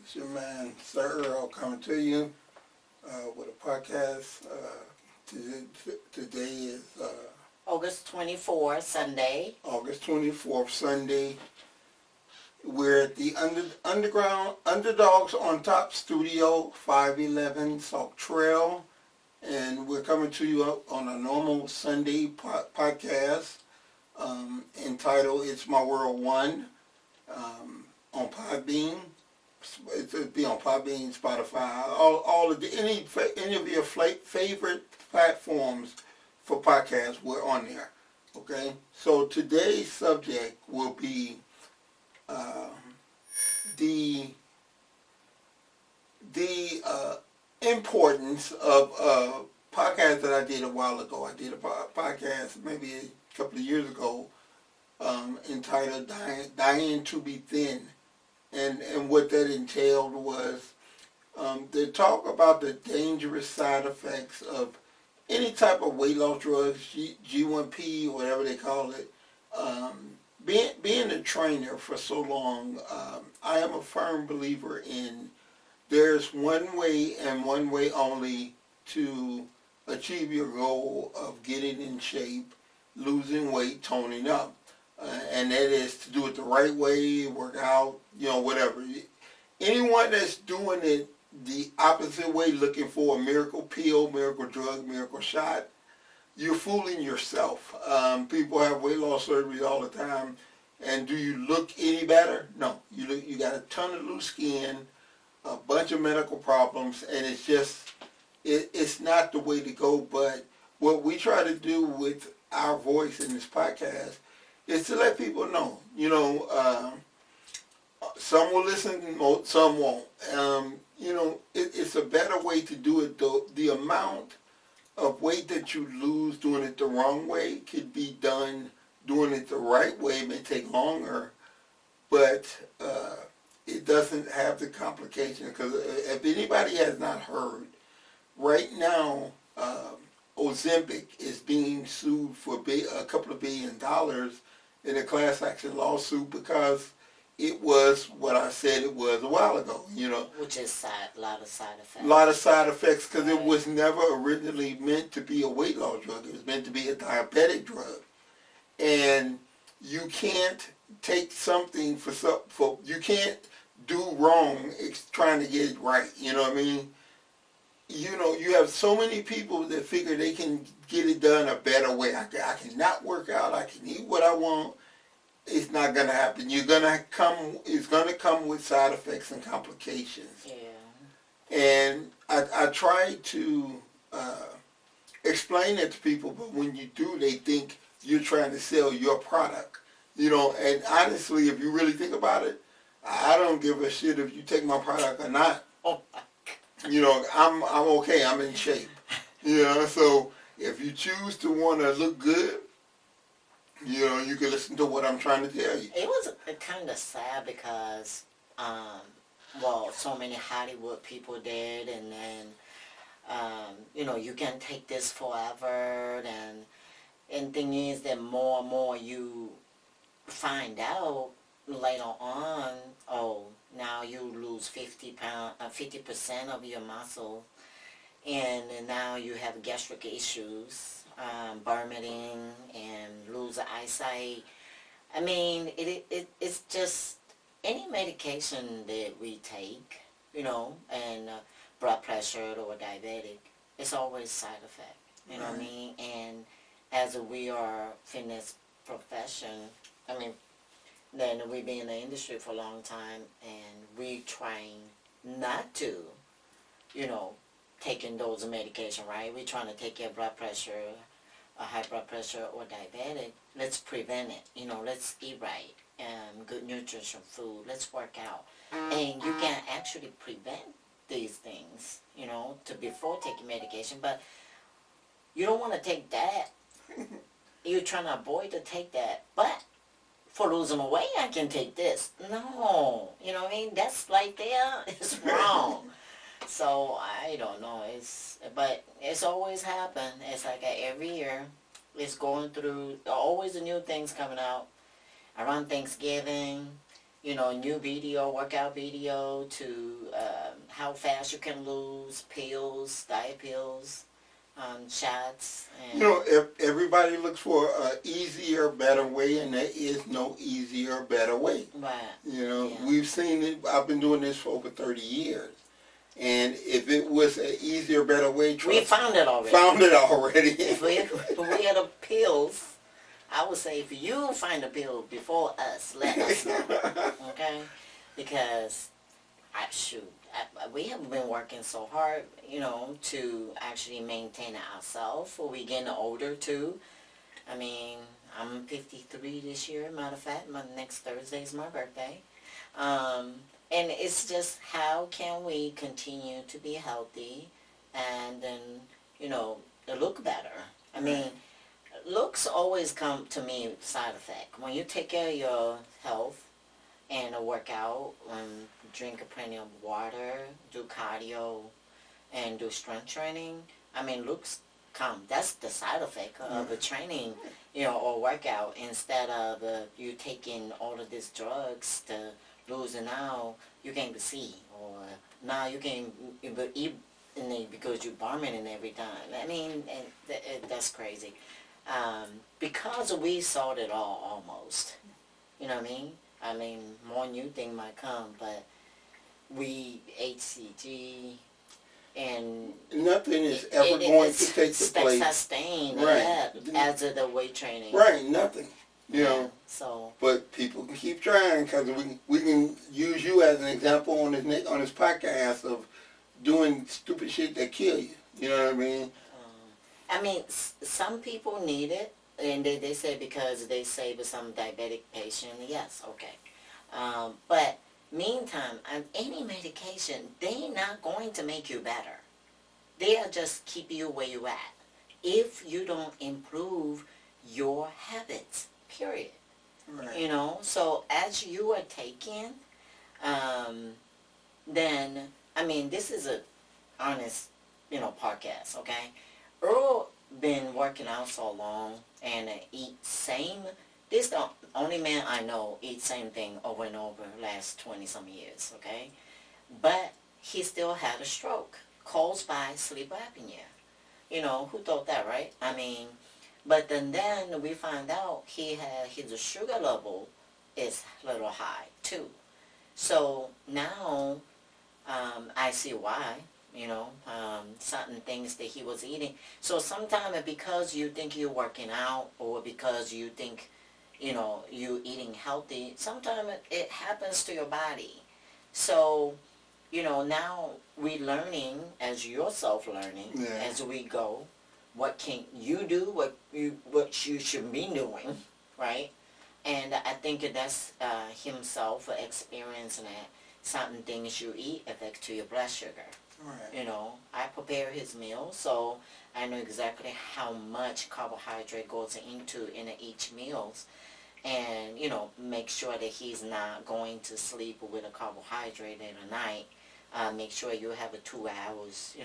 It's your man, Sir Earl, coming to you with a podcast. Today is August 24th, Sunday. August 24th, Sunday. We're at the Underground Underdogs on Top Studio, 511 Sauk Trail, and we're coming to you on a normal Sunday podcast entitled "It's My World One" on Podbean. It'll be on Podbean, Spotify, all of any of your favorite platforms for podcasts. We're on there. Okay, so today's subject will be the importance of a podcast that I did a while ago. I did a podcast maybe a couple of years ago entitled "Dying to Be Thin." And what that entailed was to talk about the dangerous side effects of any type of weight loss drugs, G1P, whatever they call it. Being a trainer for so long, I am a firm believer in there's one way and one way only to achieve your goal of getting in shape, losing weight, toning up. And that is to do it the right way, work out, whatever. Anyone that's doing it the opposite way, looking for a miracle pill, miracle drug, miracle shot, you're fooling yourself. People have weight loss surgeries all the time, and do you look any better? No. You got a ton of loose skin, a bunch of medical problems, and it's not the way to go. But what we try to do with our voice in this podcast is to let people know, some will listen, some won't. It's a better way to do it, though. The amount of weight that you lose doing it the wrong way could be done doing it the right way. It may take longer, but it doesn't have the complication. Because if anybody has not heard, right now, Ozempic is being sued for a couple of $1 billion in a class action lawsuit because it was what I said it was a while ago, Which is a lot of side effects. A lot of side effects because it was never originally meant to be a weight loss drug. It was meant to be a diabetic drug. And you can't take something you can't do wrong trying to get it right. You know what I mean? You have so many people that figure they can get it done a better way. I can not work out. I can eat what I want. It's not going to happen. It's going to come with side effects and complications. Yeah. And I try to explain it to people, but when you do, they think you're trying to sell your product. And honestly, if you really think about it, I don't give a shit if you take my product or not. Oh. I'm okay. I'm in shape. So if you choose to want to look good, you can listen to what I'm trying to tell you. It was kind of sad because, so many Hollywood people did, and then, you can take this forever, and thing is that more and more you find out later on, now you lose 50% of your muscle, and now you have gastric issues, vomiting, and lose eyesight. I mean, it's just any medication that we take, and blood pressure or diabetic, it's always side effect. You know what I mean? And as we are fitness profession, then we've been in the industry for a long time, and we trying not to, taking those medication, right? We're trying to take your blood pressure, high blood pressure or diabetic. Let's prevent it. Let's eat right, good nutrition food. Let's work out, and you can actually prevent these things, before taking medication. But you don't want to take that. You're trying to avoid to take that, but for losing weight, I can take this. No, that's right there. It's wrong. So I don't know. But it's always happened. It's like every year, it's going through always the new things coming out around Thanksgiving. new video, workout video, to how fast you can lose, pills, diet pills, shots. And Everybody looks for an easier, better way, and there is no easier, better way. right. Yeah. We've seen it. I've been doing this for over 30 years. And if it was an easier, better way, We found it already. found it already. If we had the pills, I would say if you find a pill before us, let us know, okay? Because we have been working so hard, to actually maintain ourselves. We getting older too. I mean, I'm 53 this year. Matter of fact, next Thursday is my birthday. And it's just, how can we continue to be healthy and then, look better? I mean, looks always come to me side effect. When you take care of your health and work out, drink plenty of water, do cardio, and do strength training, I mean, looks come. That's the side effect of a training, or workout, instead of you taking all of these drugs to lose, and now you can't see, or now you can't eat because you're vomiting every time. I mean, that's crazy. Because we saw it all almost. You know what I mean? I mean, more new thing might come, but we HCG and nothing is ever going to take the place. Sustain Right. as of the weight training. Right, nothing. So. But people can keep trying, because we can use you as an example on this podcast of doing stupid shit that kill you. You know what I mean? I mean, some people need it, and they say because they save some diabetic patient. Yes, okay. But meantime, any medication, they're not going to make you better. They'll just keep you where you at if you don't improve your habits, period. Right. So as you are taking, then, I mean, this is a honest, podcast, okay? Earl been working out so long and eat same. This the only man I know eat same thing over and over last 20-some years, okay? But he still had a stroke caused by sleep apnea. Who thought that, right? I mean, but then we find out his sugar level is a little high too. So now I see why. Certain things that he was eating. So sometimes because you think you're working out, or because you think, you eating healthy, sometimes it happens to your body. So, now we learning, as yourself learning, as we go, what can you do, what you should be doing, right? And I think that's himself experiencing that certain things you eat affect to your blood sugar. Right. I prepare his meal, so I know exactly how much carbohydrate goes into in each meals, and make sure that he's not going to sleep with a carbohydrate in the night. Make sure you have a 2 hours,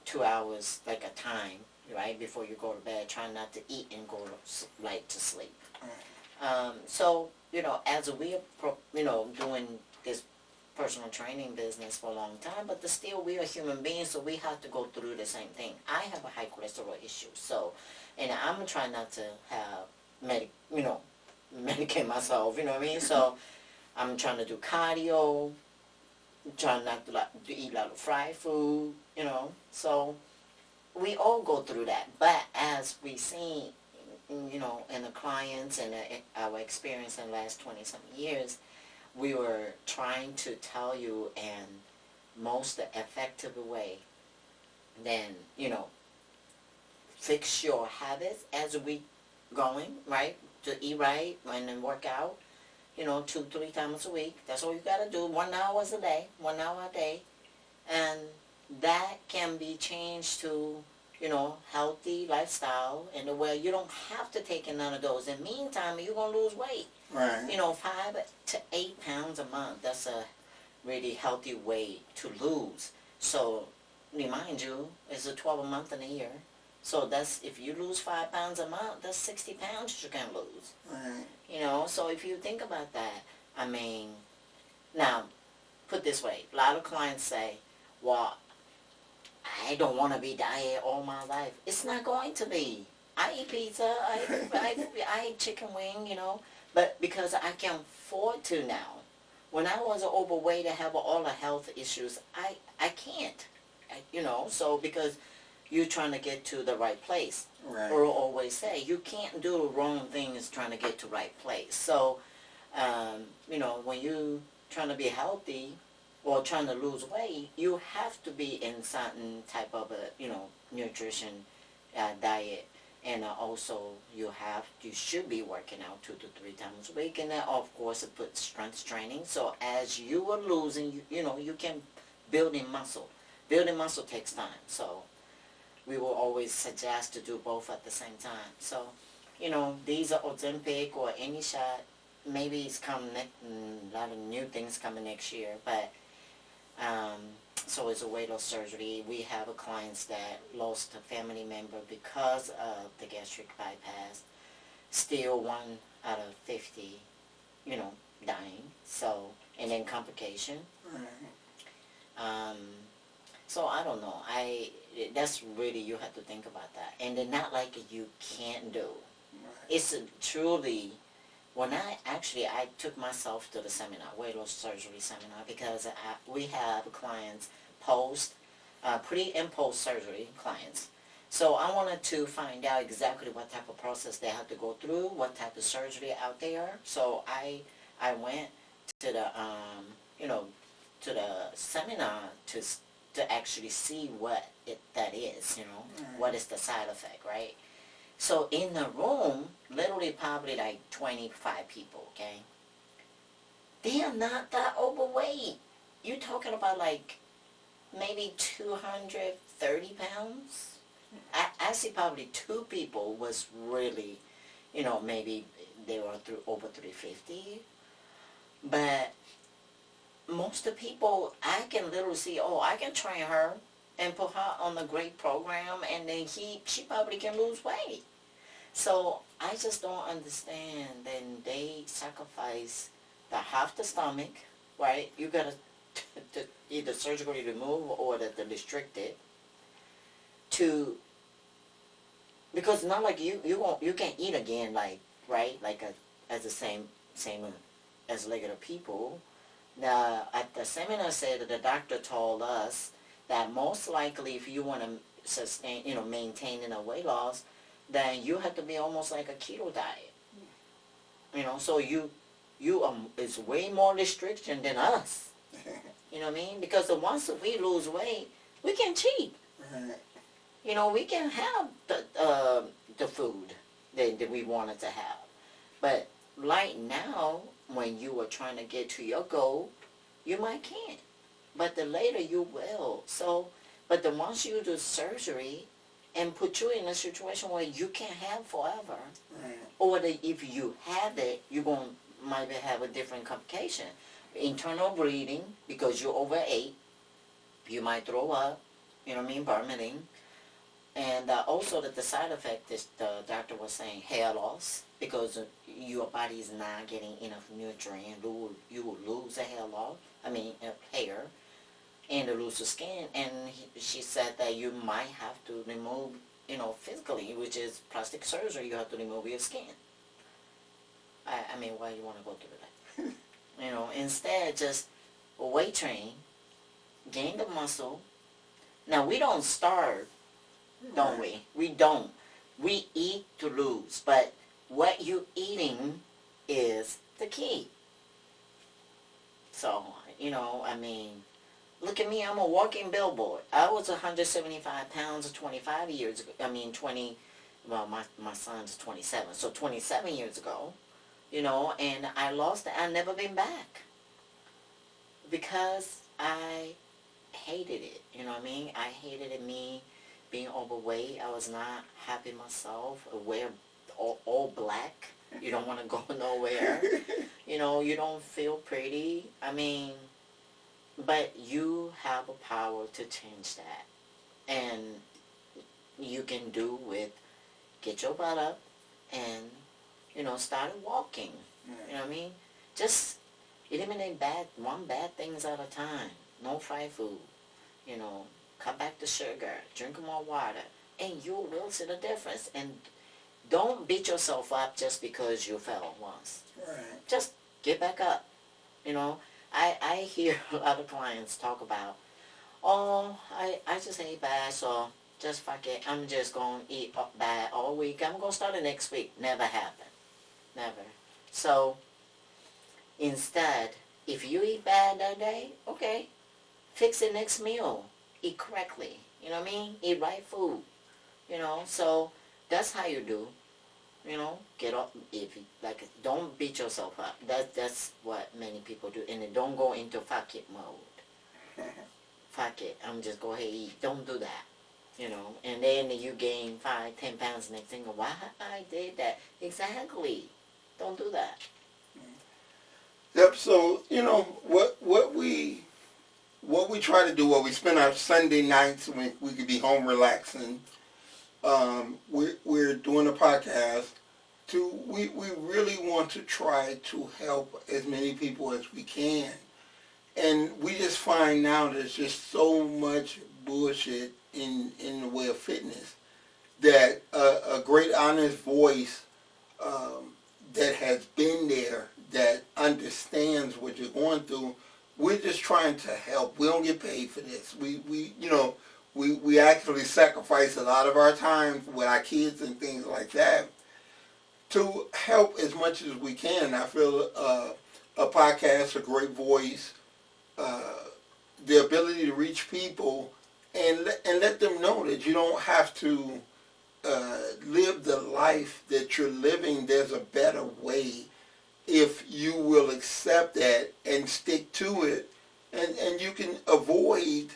2 hours like a time, right, before you go to bed. Try not to eat and go to sleep. Right. So as we are, doing this personal training business for a long time, but still we are human beings, so we have to go through the same thing. I have a high cholesterol issue, so, and I'm trying not to have medicate myself, you know what I mean? So I'm trying to do cardio, trying not to eat a lot of fried food, so we all go through that. But as we see, in the clients and our experience in the last 20-some years, we were trying to tell you in most effective way, then, fix your habits as we going, right, to eat right and then work out, 2-3 times a week. That's all you got to do, 1 hour a day, 1 hour a day. And that can be changed to, healthy lifestyle, and where you don't have to take in none of those. In the meantime, you're going to lose weight. Right. 5 to 8 pounds a month. That's a really healthy weight to lose. So, remind you, it's a 12 a month in a year. So that's, if you lose 5 pounds a month, that's 60 pounds you can lose. Right. You know, so if you think about that, I mean, now, put this way, a lot of clients say, well, I don't want to be diet all my life. It's not going to be. I eat pizza, I eat chicken wing, you know, but because I can afford to now. When I was overweight, I have all the health issues, I can't, you know, so because you're trying to get to the right place. Right. Earl always say, you can't do the wrong things trying to get to right place. So, you know, when you trying to be healthy or trying to lose weight, you have to be in certain type of a, you know, nutrition diet, and also you should be working out 2 to 3 times a week, and then of course put strength training. So as you are losing, you know, you can building muscle. Building muscle takes time, so we will always suggest to do both at the same time. So, you know, these are Ozempic or any shot. Maybe it's coming, a lot of new things coming next year, but so it's a weight loss surgery. We have a clients that lost a family member because of the gastric bypass. Still 1 out of 50, you know, dying. So, and then complication. Right. So I don't know. That's really, you have to think about that. And then not like you can't do. Right. It's truly, when I took myself to the seminar, weight loss surgery seminar, because we have clients pre and post surgery clients. So I wanted to find out exactly what type of process they have to go through, what type of surgery out there. So I went to the you know, to the seminar to actually see what that is, you know, what is the side effect, right? So in the room, literally probably like 25 people, okay? They are not that overweight. You're talking about like maybe 230 pounds. I see probably 2 people was really, you know, maybe they were over 350. But most of the people, I can literally see, oh, I can train her and put her on a great program, and then she probably can lose weight. So I just don't understand. Then they sacrifice the half the stomach, right? You gotta either surgically remove or to restrict it. Because not like you can eat again, like, right, like as the same as regular people. Now, at the seminar said that the doctor told us that most likely if you want to sustain, you know, maintain in a weight loss, then you have to be almost like a keto diet. You know, so you it's way more restriction than us. You know what I mean? Because once we lose weight, we can cheat. Right. You know, we can have the food that we wanted to have. But right now, when you are trying to get to your goal, you might can't. But the later you will. So, but then once you do surgery and put you in a situation where you can't have forever, Right. or if you have it, you're going to might have a different complication. Internal bleeding, because you're overweight, you might throw up, you know what I mean, vomiting. And also that the side effect is, the doctor was saying, hair loss, because your body is not getting enough nutrient. You will lose the hair loss, hair, and to lose the skin. And she said that you might have to remove, you know, physically, which is plastic surgery, you have to remove your skin. I mean, why you want to go through that? You know, instead, just weight train, gain the muscle. Now, we don't starve, don't we? We don't. We eat to lose, but what you eating is the key. So, you know, I mean, look at me, I'm a walking billboard. I was 175 pounds 25 years ago. Well, my son's 27, so 27 years ago, you know, and I lost it. I've never been back because I hated it, you know what I mean? I hated it, me being overweight. I was not happy myself. Wear all black. You don't want to go nowhere. You know, you don't feel pretty. I mean, but you have a power to change that. And you can do with get your butt up and, start walking. You know what I mean? Just eliminate one bad things at a time. No fried food. Cut back the sugar. Drink more water. And you will see the difference. And don't beat yourself up just because you fell once. Right. Just get back up. I hear a lot of clients talk about, oh, I just ate bad, so just fuck it. I'm just going to eat bad all week. I'm going to start it next week. Never happened. Never. So, instead, if you eat bad that day, okay, fix it next meal. Eat correctly. You know what I mean? Eat right food. So that's how you do. Get up. If you, don't beat yourself up. That's what many people do. And then don't go into fuck it mode. Fuck it. I'm just go ahead and eat. Don't do that. And then you gain 5-10 pounds next thing. Why I did that? Exactly. Don't do that. Yep. So what we try to do, we spend our Sunday nights when we could be home relaxing. We're doing a podcast. We really want to try to help as many people as we can, and we just find now there's just so much bullshit in the way of fitness that a great honest voice that has been there, that understands what you're going through. We're just trying to help. We don't get paid for this. We actually sacrifice a lot of our time with our kids and things like that to help as much as we can. I feel a podcast, a great voice, the ability to reach people and let them know that you don't have to live the life that you're living. There's a better way if you will accept that and stick to it, and you can avoid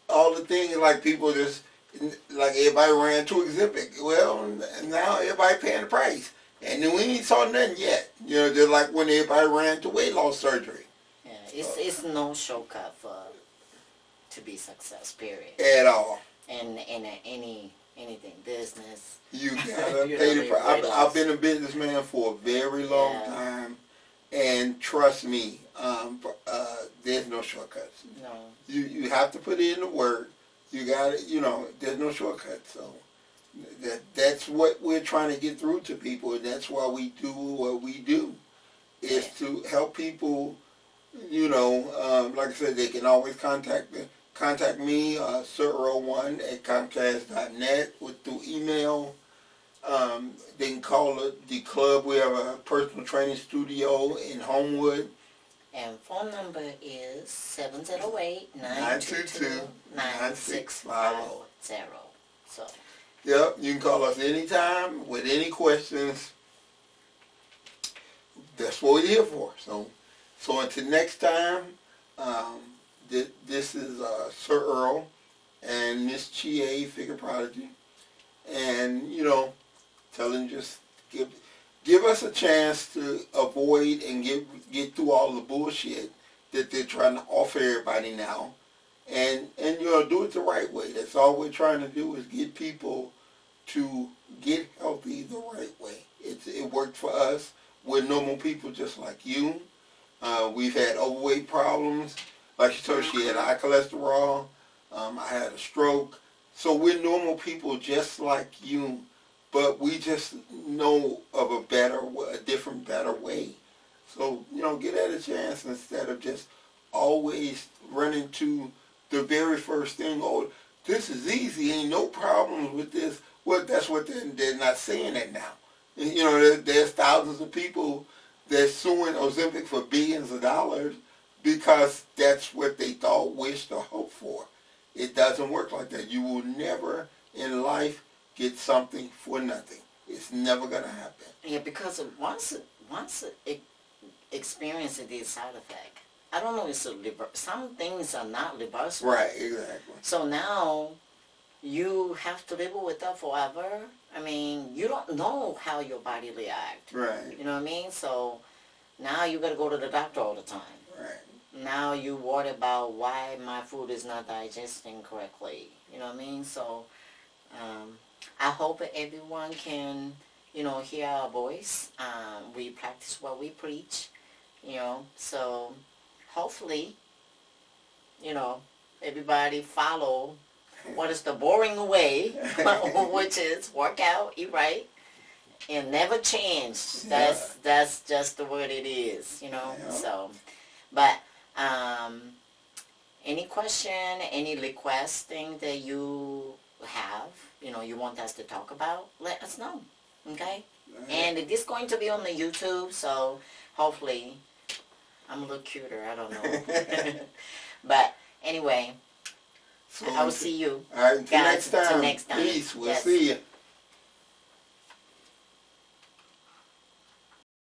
all the things like people just, like everybody ran to Exhibit. Well, now everybody paying the price. And then we ain't saw nothing yet. Just like when everybody ran to weight loss surgery. Yeah, it's no shortcut to be success, period. At all. And in anything, business. You gotta pay the price. I've been a businessman for a very long time. And trust me, there's no shortcuts. No. You have to put in the work. You got to, there's no shortcuts. So that's what we're trying to get through to people. And that's why we do what we do, is to help people. Like I said, they can always contact me, sir01@comcast.net, or through email. They can call the club. We have a personal training studio in Homewood. And phone number is 708-922-9650. So. Yep, you can call us anytime with any questions. That's what we're here for. So until next time, this is Sir Earl and Miss Chie, Figure Prodigy. And, tell them just give us a chance to avoid and get through all the bullshit that they're trying to offer everybody now, and do it the right way. That's all we're trying to do, is get people to get healthy the right way. It worked for us. We're normal people just like you. We've had overweight problems. Like she told, she had high cholesterol. I had a stroke. So we're normal people just like you. But we just know of a different, better way. So, get at a chance instead of just always running to the very first thing. Oh, this is easy. Ain't no problems with this. Well, that's what they're not saying it now. There's thousands of people that's suing Ozempic for billions of dollars because that's what they thought, wished, or hoped for. It doesn't work like that. You will never in life get something for nothing. It's never going to happen. Yeah, because once it experiences these side effects, I don't know, some things are not reversible. Right, exactly. So now you have to live with that forever. I mean, you don't know how your body reacts. Right. You know what I mean? So now you got to go to the doctor all the time. Right. Now you worry about why my food is not digesting correctly. You know what I mean? So I hope everyone can, hear our voice. We practice what we preach, so hopefully, everybody follow what is the boring way, which is work out, eat right, and never change. That's just the word it is, Yeah. So, but any question, any request thing that you have, you want us to talk about, let us know, okay? And it is going to be on the YouTube, so hopefully I'm a little cuter, I don't know. But anyway, So I will see you all right, until guys next time. till next time. Peace. We'll Yes. see you.